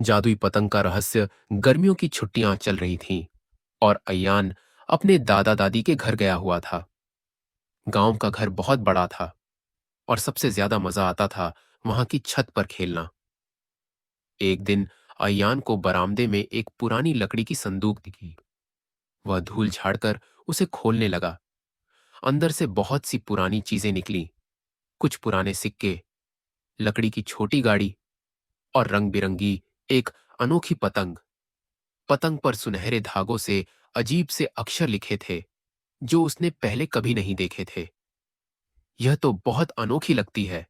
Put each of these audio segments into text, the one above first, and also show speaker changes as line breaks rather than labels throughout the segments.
जादुई पतंग का रहस्य। गर्मियों की छुट्टियां चल रही थीं और अयान अपने दादा दादी के घर गया हुआ था। गांव का घर बहुत बड़ा था और सबसे ज्यादा मजा आता था वहां की छत पर खेलना। एक दिन अयान को बरामदे में एक पुरानी लकड़ी की संदूक दिखी। वह धूल झाड़कर उसे खोलने लगा। अंदर से बहुत सी पुरानी चीजें निकली। कुछ पुराने सिक्के, लकड़ी की छोटी गाड़ी और रंग बिरंगी एक अनोखी पतंग। पतंग पर सुनहरे धागों से अजीब से अक्षर लिखे थे जो उसने पहले कभी नहीं देखे थे। यह तो बहुत अनोखी लगती है,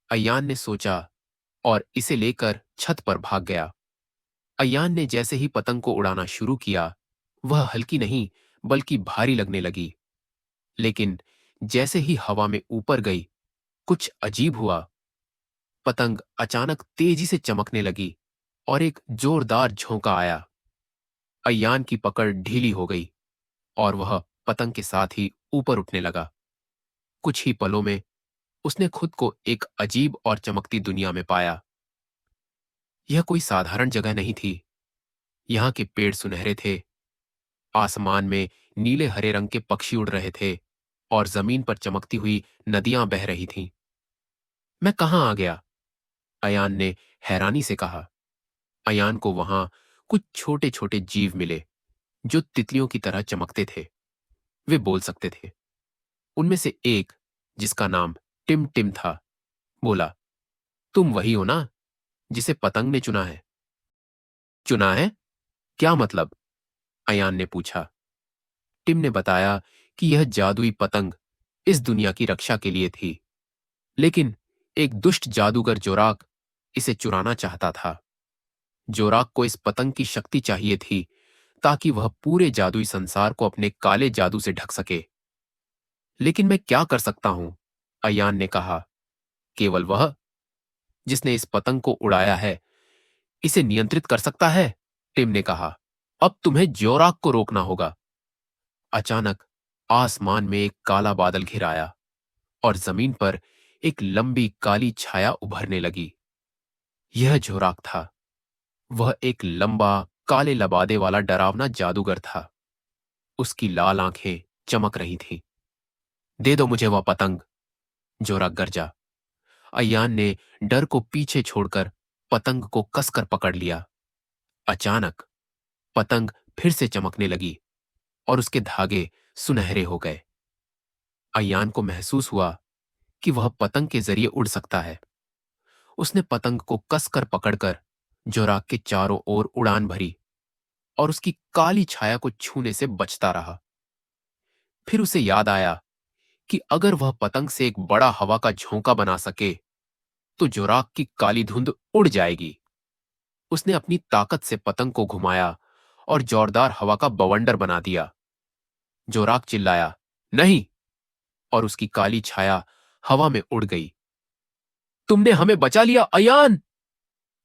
अयान ने सोचा और इसे लेकर छत पर भाग गया। अयान ने जैसे ही पतंग को उड़ाना शुरू किया, वह हल्की नहीं बल्कि भारी लगने लगी। लेकिन जैसे ही हवा में ऊपर गई, कुछ अजीब हुआ। पतंग अचानक तेजी से चमकने लगी और एक जोरदार झोंका आया। अयान की पकड़ ढीली हो गई और वह पतंग के साथ ही ऊपर उठने लगा। कुछ ही पलों में उसने खुद को एक अजीब और चमकती दुनिया में पाया। यह कोई साधारण जगह नहीं थी। यहाँ के पेड़ सुनहरे थे, आसमान में नीले हरे रंग के पक्षी उड़ रहे थे और जमीन पर चमकती हुई नदियां बह रही थीं। मैं कहाँ आ गया? अयान ने हैरानी से कहा। अयान को वहां कुछ छोटे छोटे जीव मिले जो तितलियों की तरह चमकते थे। वे बोल सकते थे। उनमें से एक, जिसका नाम टिम टिम था, बोला, तुम वही हो ना जिसे पतंग ने चुना है? चुना है? क्या मतलब? अयान ने पूछा। टिम ने बताया कि यह जादुई पतंग इस दुनिया की रक्षा के लिए थी, लेकिन एक दुष्ट जादूगर जोराक इसे चुराना चाहता था। जोराक को इस पतंग की शक्ति चाहिए थी ताकि वह पूरे जादुई संसार को अपने काले जादू से ढक सके। लेकिन मैं क्या कर सकता हूं? अयान ने कहा। केवल वह जिसने इस पतंग को उड़ाया है इसे नियंत्रित कर सकता है, टिम ने कहा। अब तुम्हें जोराक को रोकना होगा। अचानक आसमान में एक काला बादल घिर आया और जमीन पर एक लंबी काली छाया उभरने लगी। यह जोराक था। वह एक लंबा, काले लबादे वाला डरावना जादूगर था। उसकी लाल आंखें चमक रही थीं। दे दो मुझे वह पतंग, जोराक गरजा। अयान ने डर को पीछे छोड़कर पतंग को कसकर पकड़ लिया। अचानक पतंग फिर से चमकने लगी और उसके धागे सुनहरे हो गए। अयान को महसूस हुआ कि वह पतंग के जरिए उड़ सकता है। उसने पतंग को कसकर पकड़कर जोराक के चारों ओर उड़ान भरी और उसकी काली छाया को छूने से बचता रहा। फिर उसे याद आया कि अगर वह पतंग से एक बड़ा हवा का झोंका बना सके तो जोराक की काली धुंध उड़ जाएगी। उसने अपनी ताकत से पतंग को घुमाया और जोरदार हवा का बवंडर बना दिया। जोराक चिल्लाया, नहीं, और उसकी काली छाया हवा में उड़ गई। तुमने हमें बचा लिया अयान!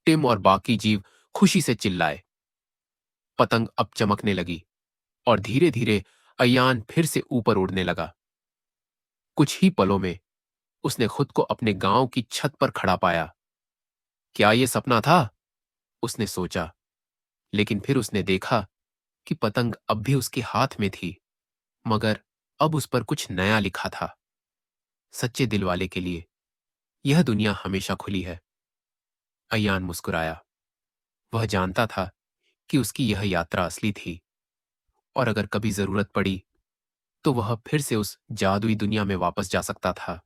टिम और बाकी जीव खुशी से चिल्लाए। पतंग अब चमकने लगी और धीरे धीरे अयान फिर से ऊपर उड़ने लगा। कुछ ही पलों में उसने खुद को अपने गांव की छत पर खड़ा पाया। क्या यह सपना था? उसने सोचा। लेकिन फिर उसने देखा कि पतंग अब भी उसके हाथ में थी, मगर अब उस पर कुछ नया लिखा था। सच्चे दिल वाले के लिए यह दुनिया हमेशा खुली है। अयान मुस्कुराया। वह जानता था कि उसकी यह यात्रा असली थी और अगर कभी जरूरत पड़ी तो वह फिर से उस जादुई दुनिया में वापस जा सकता था।